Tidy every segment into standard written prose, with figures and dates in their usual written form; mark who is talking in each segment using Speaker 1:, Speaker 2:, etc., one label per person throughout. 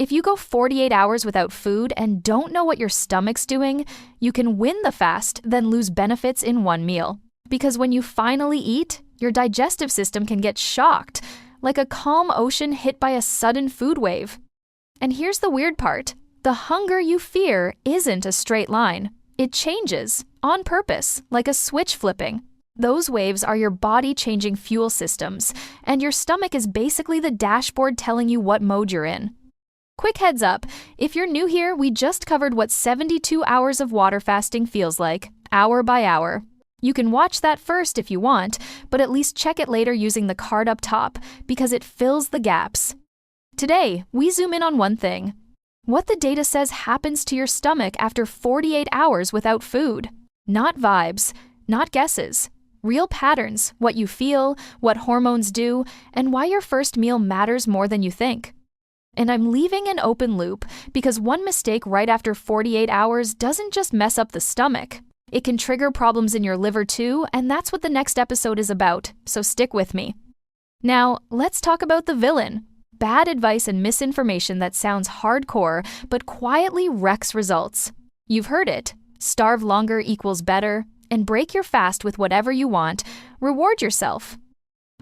Speaker 1: If you go 48 hours without food and don't know what your stomach's doing, you can win the fast, then lose benefits in one meal. Because when you finally eat, your digestive system can get shocked, like a calm ocean hit by a sudden food wave. And here's the weird part. The hunger you fear isn't a straight line. It changes, on purpose, like a switch flipping. Those waves are your body changing fuel systems, and your stomach is basically the dashboard telling you what mode you're in. Quick heads up, if you're new here, we just covered what 72 hours of water fasting feels like, hour by hour. You can watch that first if you want, but at least check it later using the card up top, because it fills the gaps. Today, we zoom in on one thing: what the data says happens to your stomach after 48 hours without food. Not vibes, not guesses. Real patterns, what you feel, what hormones do, and why your first meal matters more than you think. And I'm leaving an open loop because one mistake right after 48 hours doesn't just mess up the stomach. It can trigger problems in your liver too, and that's what the next episode is about, so stick with me. Now, let's talk about the villain. Bad advice and misinformation that sounds hardcore, but quietly wrecks results. You've heard it. Starve longer equals better, and break your fast with whatever you want. Reward yourself.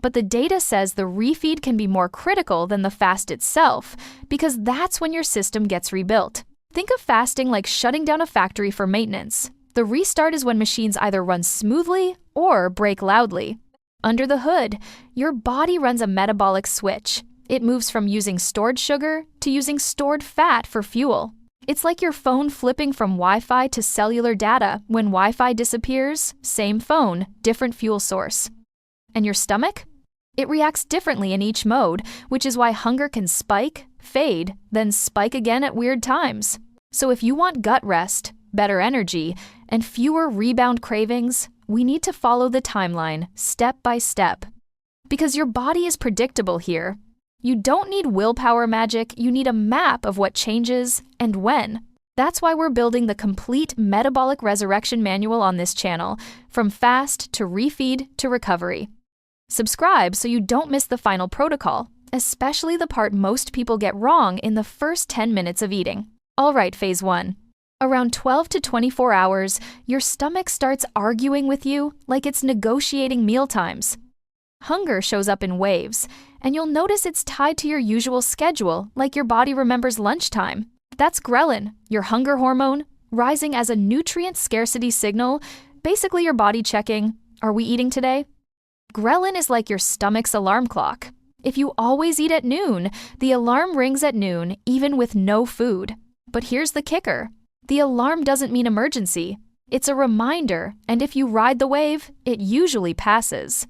Speaker 1: But the data says the refeed can be more critical than the fast itself, because that's when your system gets rebuilt. Think of fasting like shutting down a factory for maintenance. The restart is when machines either run smoothly or break loudly. Under the hood, your body runs a metabolic switch. It moves from using stored sugar to using stored fat for fuel. It's like your phone flipping from Wi-Fi to cellular data. When Wi-Fi disappears, same phone, different fuel source. And your stomach? It reacts differently in each mode, which is why hunger can spike, fade, then spike again at weird times. So if you want gut rest, better energy, and fewer rebound cravings, we need to follow the timeline, step by step. Because your body is predictable here. You don't need willpower magic, you need a map of what changes and when. That's why we're building the complete metabolic resurrection manual on this channel, from fast to refeed to recovery. Subscribe so you don't miss the final protocol, especially the part most people get wrong in the first 10 minutes of eating. All right, phase 1. Around 12 to 24 hours, your stomach starts arguing with you like it's negotiating meal times. Hunger shows up in waves, and you'll notice it's tied to your usual schedule, like your body remembers lunchtime. That's ghrelin, your hunger hormone, rising as a nutrient scarcity signal, basically your body checking, are we eating today? Ghrelin is like your stomach's alarm clock. If you always eat at noon, the alarm rings at noon even with no food. But here's the kicker. The alarm doesn't mean emergency. It's a reminder, and if you ride the wave, it usually passes.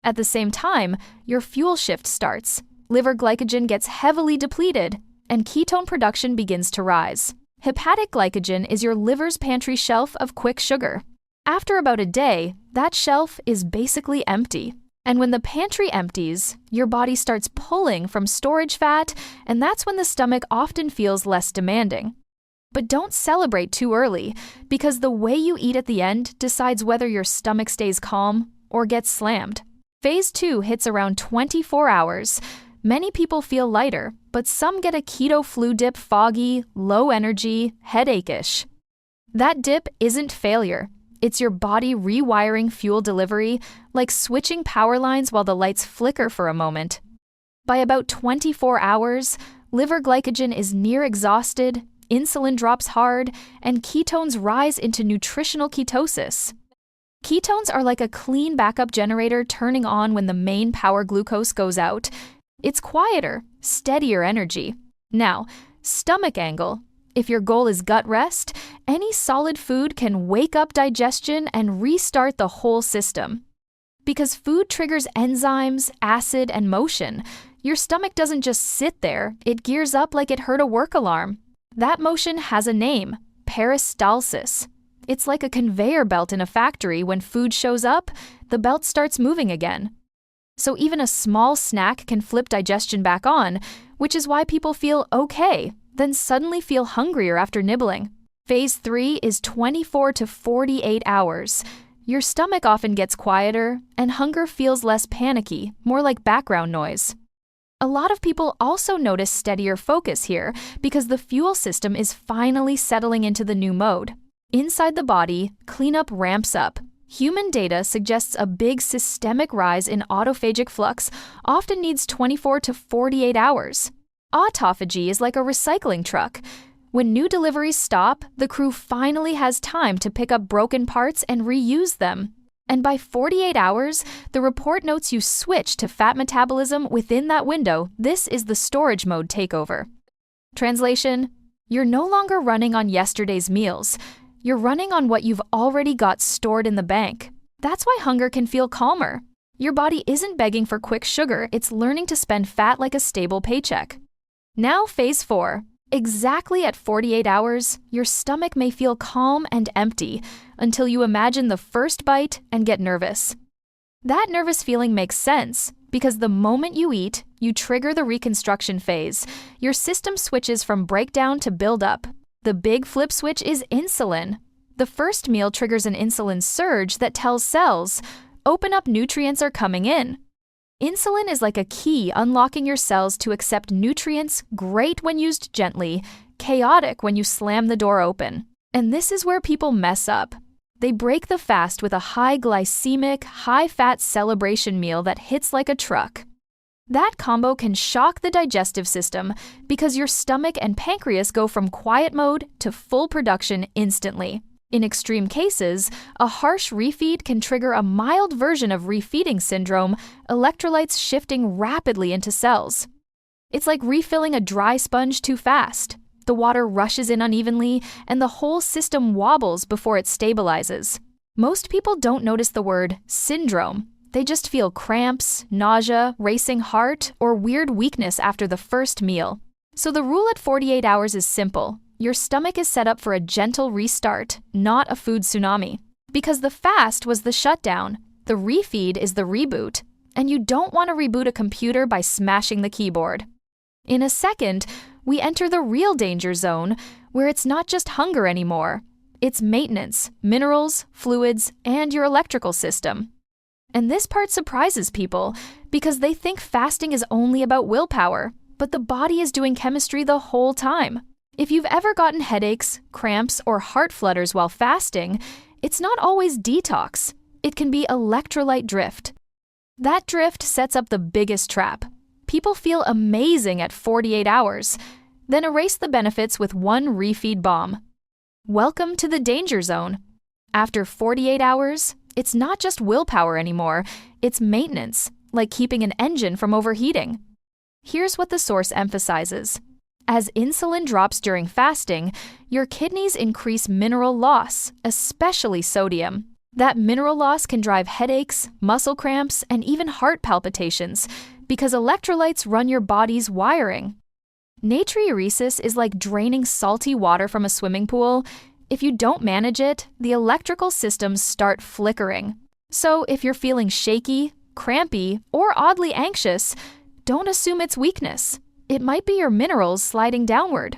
Speaker 1: At the same time, your fuel shift starts. Liver glycogen gets heavily depleted, and ketone production begins to rise. Hepatic glycogen is your liver's pantry shelf of quick sugar. After about a day, that shelf is basically empty. And when the pantry empties, your body starts pulling from storage fat, and that's when the stomach often feels less demanding. But don't celebrate too early, because the way you eat at the end decides whether your stomach stays calm or gets slammed. Phase 2 hits around 24 hours. Many people feel lighter, but some get a keto flu dip, foggy, low energy, headache-ish. That dip isn't failure. It's your body rewiring fuel delivery, like switching power lines while the lights flicker for a moment. By about 24 hours, liver glycogen is near exhausted, insulin drops hard, and ketones rise into nutritional ketosis. Ketones are like a clean backup generator turning on when the main power glucose goes out. It's quieter, steadier energy. Now, stomach angle. If your goal is gut rest, any solid food can wake up digestion and restart the whole system. Because food triggers enzymes, acid, and motion. Your stomach doesn't just sit there, it gears up like it heard a work alarm. That motion has a name, peristalsis. It's like a conveyor belt in a factory. When food shows up, the belt starts moving again. So even a small snack can flip digestion back on, which is why people feel okay, then suddenly feel hungrier after nibbling. Phase 3 is 24 to 48 hours. Your stomach often gets quieter, and hunger feels less panicky, more like background noise. A lot of people also notice steadier focus here because the fuel system is finally settling into the new mode. Inside the body, cleanup ramps up. Human data suggests a big systemic rise in autophagic flux often needs 24 to 48 hours. Autophagy is like a recycling truck. When new deliveries stop, the crew finally has time to pick up broken parts and reuse them. And by 48 hours, the report notes you switch to fat metabolism within that window. This is the storage mode takeover. Translation: you're no longer running on yesterday's meals. You're running on what you've already got stored in the bank. That's why hunger can feel calmer. Your body isn't begging for quick sugar, it's learning to spend fat like a stable paycheck. Now, phase 4. Exactly at 48 hours, your stomach may feel calm and empty until you imagine the first bite and get nervous. That nervous feeling makes sense because the moment you eat, you trigger the reconstruction phase. Your system switches from breakdown to build-up. The big flip switch is insulin. The first meal triggers an insulin surge that tells cells, open up, nutrients are coming in. Insulin is like a key unlocking your cells to accept nutrients, great when used gently, chaotic when you slam the door open. And this is where people mess up. They break the fast with a high glycemic, high-fat celebration meal that hits like a truck. That combo can shock the digestive system because your stomach and pancreas go from quiet mode to full production instantly. In extreme cases, a harsh refeed can trigger a mild version of refeeding syndrome, electrolytes shifting rapidly into cells. It's like refilling a dry sponge too fast. The water rushes in unevenly, and the whole system wobbles before it stabilizes. Most people don't notice the word syndrome. They just feel cramps, nausea, racing heart, or weird weakness after the first meal. So the rule at 48 hours is simple. Your stomach is set up for a gentle restart, not a food tsunami. Because the fast was the shutdown, the refeed is the reboot, and you don't want to reboot a computer by smashing the keyboard. In a second, we enter the real danger zone, where it's not just hunger anymore. It's maintenance, minerals, fluids, and your electrical system. And this part surprises people because they think fasting is only about willpower, but the body is doing chemistry the whole time. If you've ever gotten headaches, cramps, or heart flutters while fasting, it's not always detox. It can be electrolyte drift. That drift sets up the biggest trap. People feel amazing at 48 hours, then erase the benefits with one refeed bomb. Welcome to the danger zone. After 48 hours, it's not just willpower anymore, it's maintenance, like keeping an engine from overheating. Here's what the source emphasizes. As insulin drops during fasting, your kidneys increase mineral loss, especially sodium. That mineral loss can drive headaches, muscle cramps, and even heart palpitations because electrolytes run your body's wiring. Natriuresis is like draining salty water from a swimming pool. If you don't manage it, the electrical systems start flickering. So if you're feeling shaky, crampy, or oddly anxious, don't assume it's weakness. It might be your minerals sliding downward.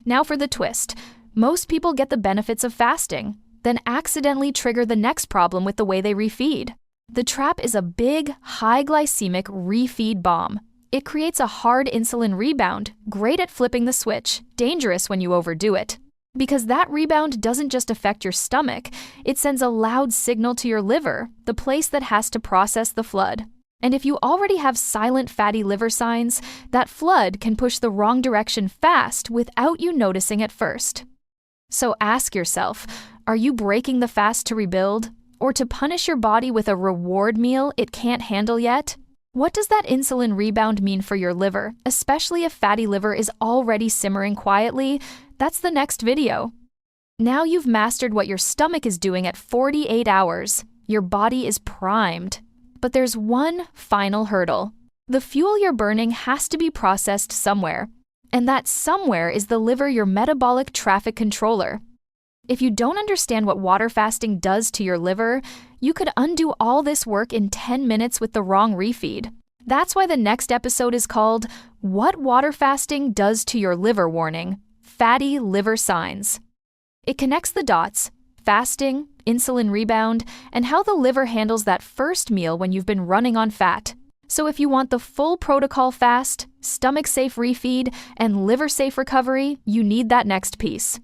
Speaker 1: Now for the twist. Most people get the benefits of fasting, then accidentally trigger the next problem with the way they refeed. The trap is a big, high glycemic refeed bomb. It creates a hard insulin rebound, great at flipping the switch, dangerous when you overdo it. Because that rebound doesn't just affect your stomach, it sends a loud signal to your liver, the place that has to process the flood. And if you already have silent fatty liver signs, that flood can push the wrong direction fast without you noticing at first. So ask yourself, are you breaking the fast to rebuild, or to punish your body with a reward meal it can't handle yet? What does that insulin rebound mean for your liver, especially if fatty liver is already simmering quietly? That's the next video. Now you've mastered what your stomach is doing at 48 hours. Your body is primed. But there's one final hurdle. The fuel you're burning has to be processed somewhere. And that somewhere is the liver, your metabolic traffic controller. If you don't understand what water fasting does to your liver, you could undo all this work in 10 minutes with the wrong refeed. That's why the next episode is called What Water Fasting Does to Your Liver Warning: Fatty Liver Signs. It connects the dots, fasting, insulin rebound, and how the liver handles that first meal when you've been running on fat. So if you want the full protocol fast, stomach-safe refeed, and liver-safe recovery, you need that next piece.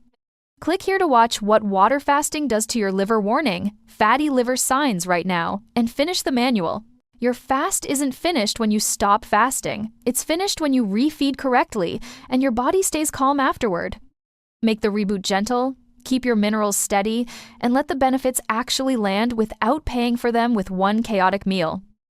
Speaker 1: Click here to watch what water fasting does to your liver warning, fatty liver signs right now, and finish the manual. Your fast isn't finished when you stop fasting. It's finished when you refeed correctly, and your body stays calm afterward. Make the reboot gentle, keep your minerals steady, and let the benefits actually land without paying for them with one chaotic meal.